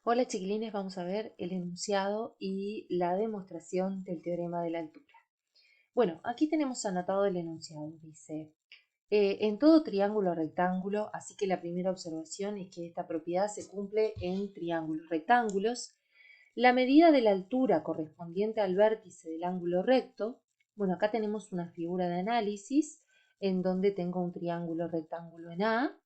Hola chiquilines, vamos a ver el enunciado y la demostración del teorema de la altura. Bueno, aquí tenemos anotado el enunciado. Dice, en todo triángulo rectángulo, así que la primera observación es que esta propiedad se cumple en triángulos rectángulos. La medida de la altura correspondiente al vértice del ángulo recto, bueno, acá tenemos una figura de análisis en donde tengo un triángulo rectángulo en A,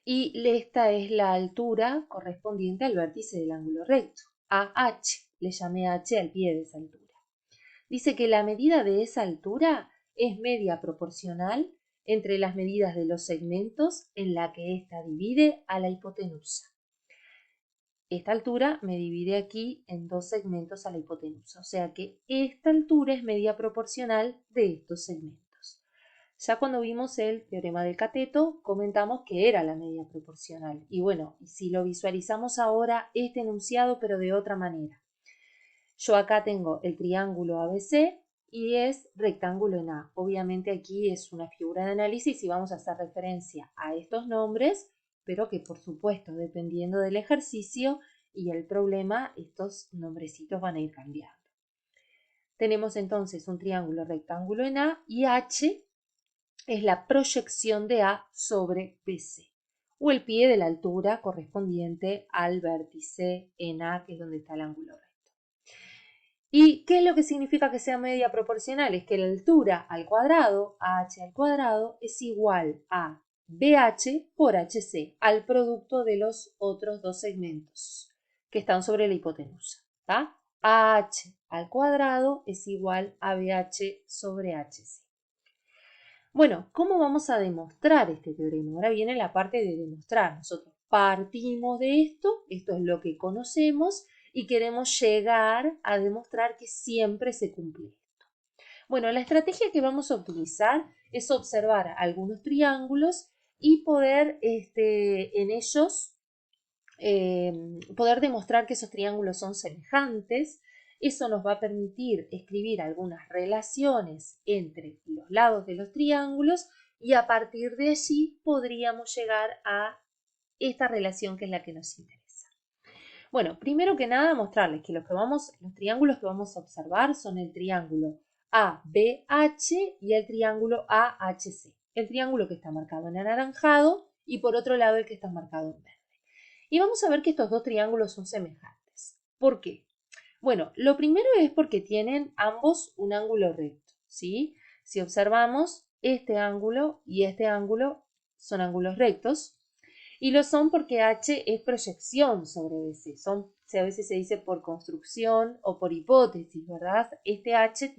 y esta es la altura correspondiente al vértice del ángulo recto, AH, le llamé H al pie de esa altura. Dice que la medida de esa altura es media proporcional entre las medidas de los segmentos en la que ésta divide a la hipotenusa. Esta altura me divide aquí en dos segmentos a la hipotenusa, o sea que esta altura es media proporcional de estos segmentos. Ya cuando vimos el teorema del cateto, comentamos que era la media proporcional. Y bueno, si lo visualizamos ahora, este enunciado, pero de otra manera. Yo acá tengo el triángulo ABC y es rectángulo en A. Obviamente aquí es una figura de análisis y vamos a hacer referencia a estos nombres, pero que por supuesto, dependiendo del ejercicio y el problema, estos nombrecitos van a ir cambiando. Tenemos entonces un triángulo rectángulo en A y H es la proyección de A sobre BC, o el pie de la altura correspondiente al vértice en A, que es donde está el ángulo recto. ¿Y qué es lo que significa que sea media proporcional? Es que la altura al cuadrado, AH al cuadrado, es igual a BH por HC, al producto de los otros dos segmentos que están sobre la hipotenusa. ¿Tá? AH al cuadrado es igual a BH sobre HC. Bueno, ¿cómo vamos a demostrar este teorema? Ahora viene la parte de demostrar. Nosotros partimos de esto es lo que conocemos y queremos llegar a demostrar que siempre se cumple esto. Bueno, la estrategia que vamos a utilizar es observar algunos triángulos y poder en ellos poder demostrar que esos triángulos son semejantes. Eso nos va a permitir escribir algunas relaciones entre los lados de los triángulos y a partir de allí podríamos llegar a esta relación que es la que nos interesa. Bueno, primero que nada mostrarles que los triángulos que vamos a observar son el triángulo ABH y el triángulo AHC. El triángulo que está marcado en anaranjado y por otro lado el que está marcado en verde. Y vamos a ver que estos dos triángulos son semejantes. ¿Por qué? Bueno, lo primero es porque tienen ambos un ángulo recto, ¿sí? Si observamos, este ángulo y este ángulo son ángulos rectos y lo son porque H es proyección sobre BC. A veces se dice por construcción o por hipótesis, ¿verdad? Este H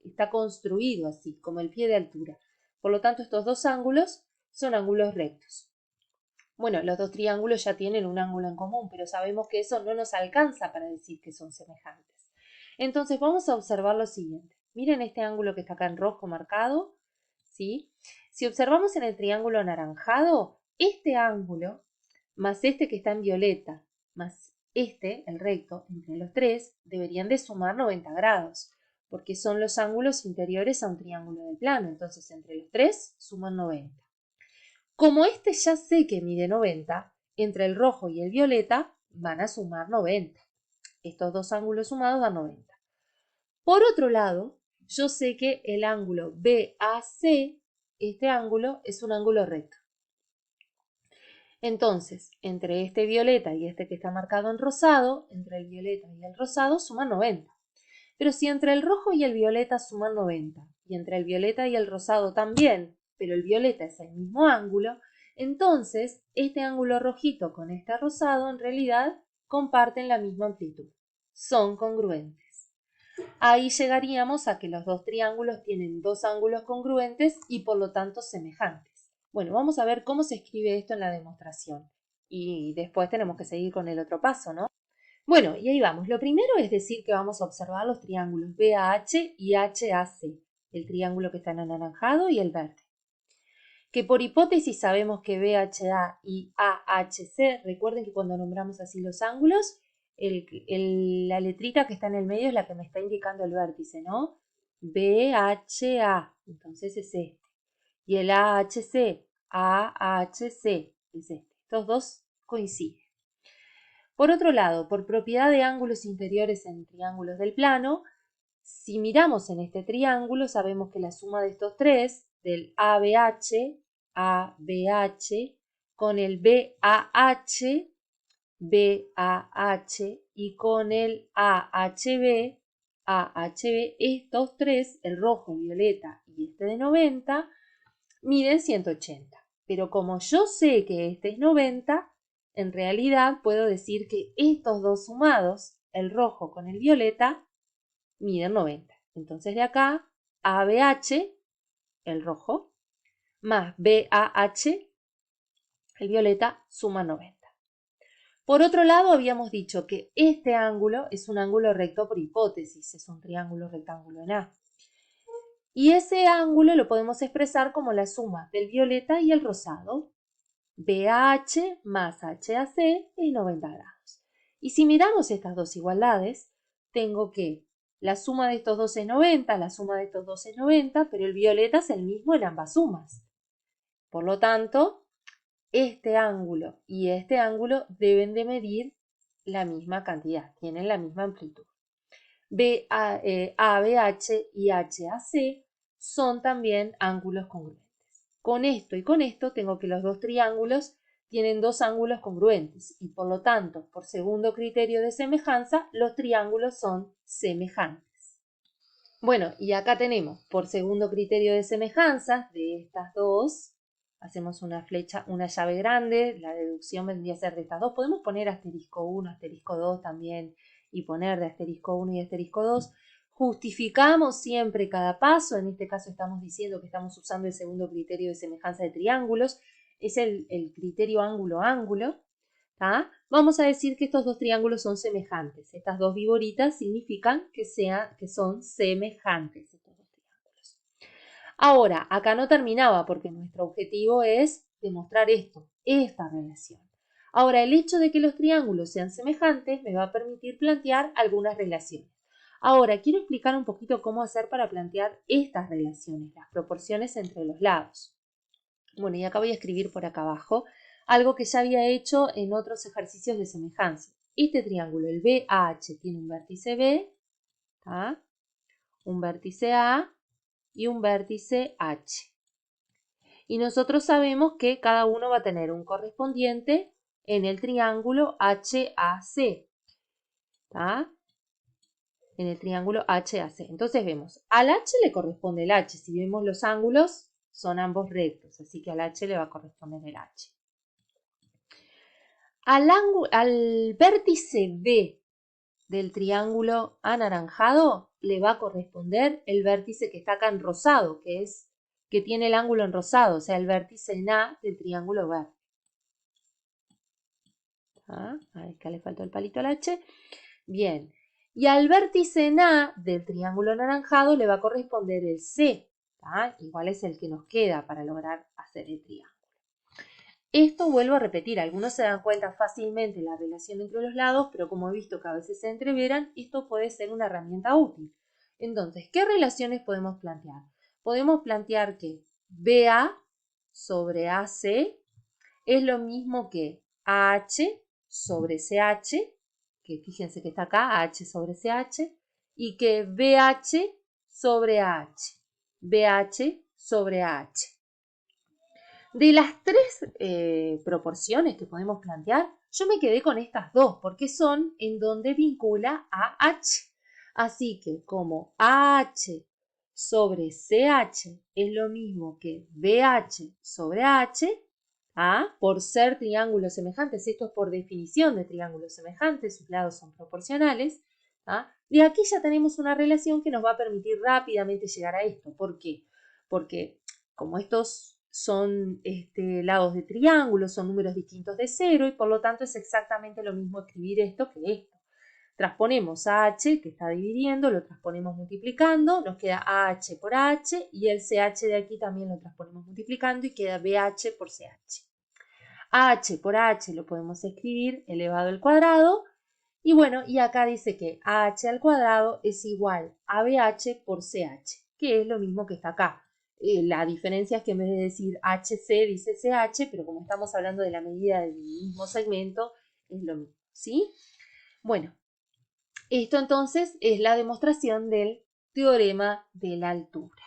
está construido así, como el pie de altura. Por lo tanto, estos dos ángulos son ángulos rectos. Bueno, los dos triángulos ya tienen un ángulo en común, pero sabemos que eso no nos alcanza para decir que son semejantes. Entonces vamos a observar lo siguiente. Miren este ángulo que está acá en rojo marcado, ¿sí? Si observamos en el triángulo anaranjado, este ángulo más este que está en violeta, más este, el recto, entre los tres, deberían de sumar 90 grados, porque son los ángulos interiores a un triángulo de plano. Entonces, entre los tres suman 90. Como este ya sé que mide 90, entre el rojo y el violeta van a sumar 90. Estos dos ángulos sumados dan 90. Por otro lado, yo sé que el ángulo BAC, este ángulo, es un ángulo recto. Entonces, entre este violeta y este que está marcado en rosado, entre el violeta y el rosado suman 90. Pero si entre el rojo y el violeta suman 90, y entre el violeta y el rosado también, pero el violeta es el mismo ángulo, entonces este ángulo rojito con este rosado en realidad comparten la misma amplitud. Son congruentes. Ahí llegaríamos a que los dos triángulos tienen dos ángulos congruentes y por lo tanto semejantes. Bueno, vamos a ver cómo se escribe esto en la demostración. Y después tenemos que seguir con el otro paso, ¿no? Bueno, y ahí vamos. Lo primero es decir que vamos a observar los triángulos BAH y HAC, el triángulo que está en anaranjado y el verde. Que por hipótesis sabemos que BHA y AHC, recuerden que cuando nombramos así los ángulos, la letrita que está en el medio es la que me está indicando el vértice, ¿no? BHA, entonces es este. Y el AHC, AHC, es este. Estos dos coinciden. Por otro lado, por propiedad de ángulos inferiores en triángulos del plano, si miramos en este triángulo, sabemos que la suma de estos tres, del ABH con el BAH y con el AHB, estos tres, el rojo, el violeta y este de 90, miden 180. Pero como yo sé que este es 90, en realidad puedo decir que estos dos sumados, el rojo con el violeta, miden 90. Entonces de acá, ABH, el rojo, más BAH, el violeta, suma 90. Por otro lado, habíamos dicho que este ángulo es un ángulo recto por hipótesis, es un triángulo rectángulo en A. Y ese ángulo lo podemos expresar como la suma del violeta y el rosado. BAH más HAC es 90 grados. Y si miramos estas dos igualdades, tengo que la suma de estos dos es 90, la suma de estos dos es 90, pero el violeta es el mismo en ambas sumas. Por lo tanto, este ángulo y este ángulo deben de medir la misma cantidad, tienen la misma amplitud. ABH y HAC son también ángulos congruentes. Con esto y con esto tengo que los dos triángulos tienen dos ángulos congruentes y por lo tanto, por segundo criterio de semejanza, los triángulos son semejantes. Bueno, y acá tenemos, por segundo criterio de semejanza, de estas dos, hacemos una flecha, una llave grande, la deducción vendría a ser de estas dos. Podemos poner asterisco 1, asterisco 2 también y poner de asterisco 1 y asterisco 2. Justificamos siempre cada paso, en este caso estamos diciendo que estamos usando el segundo criterio de semejanza de triángulos, es el criterio ángulo-ángulo. Vamos a decir que estos dos triángulos son semejantes. Estas dos viboritas significan que son semejantes estos dos triángulos. Ahora, acá no terminaba porque nuestro objetivo es demostrar esta relación. Ahora, el hecho de que los triángulos sean semejantes me va a permitir plantear algunas relaciones. Ahora, quiero explicar un poquito cómo hacer para plantear estas relaciones, las proporciones entre los lados. Bueno, y acá voy a escribir por acá abajo algo que ya había hecho en otros ejercicios de semejanza. Este triángulo, el BAH, tiene un vértice B, un vértice A y un vértice H. Y nosotros sabemos que cada uno va a tener un correspondiente en el triángulo HAC. En el triángulo HAC. Entonces vemos, al H le corresponde el H. Si vemos los ángulos, son ambos rectos, así que al H le va a corresponder el H. Al vértice B del triángulo anaranjado le va a corresponder el vértice que está acá en rosado, que tiene el ángulo en rosado, o sea, el vértice en A del triángulo verde. Acá le faltó el palito al H. Bien. Y al vértice en A del triángulo anaranjado le va a corresponder el C. Igual es el que nos queda para lograr hacer el triángulo. Esto vuelvo a repetir, algunos se dan cuenta fácilmente la relación entre los lados, pero como he visto que a veces se entreveran, esto puede ser una herramienta útil. Entonces, ¿qué relaciones podemos plantear? Podemos plantear que BA sobre AC es lo mismo que AH sobre CH, que fíjense que está acá, AH sobre CH, y que BH sobre AH, BH sobre AH. De las tres proporciones que podemos plantear, yo me quedé con estas dos, porque son en donde vincula a H. Así que como AH sobre CH es lo mismo que BH sobre H, por ser triángulos semejantes, esto es por definición de triángulos semejantes, sus lados son proporcionales, de aquí ya tenemos una relación que nos va a permitir rápidamente llegar a esto. ¿Por qué? Porque como estos son lados de triángulo, son números distintos de 0 y por lo tanto es exactamente lo mismo escribir esto que esto. Transponemos AH, que está dividiendo, lo transponemos multiplicando, nos queda AH por AH y el CH de aquí también lo transponemos multiplicando y queda BH por CH. AH por AH lo podemos escribir elevado al cuadrado y bueno, y acá dice que AH al cuadrado es igual a BH por CH, que es lo mismo que está acá. La diferencia es que en vez de decir HC dice CH, pero como estamos hablando de la medida del mismo segmento, es lo mismo. ¿sí? Bueno, esto entonces es la demostración del teorema de la altura.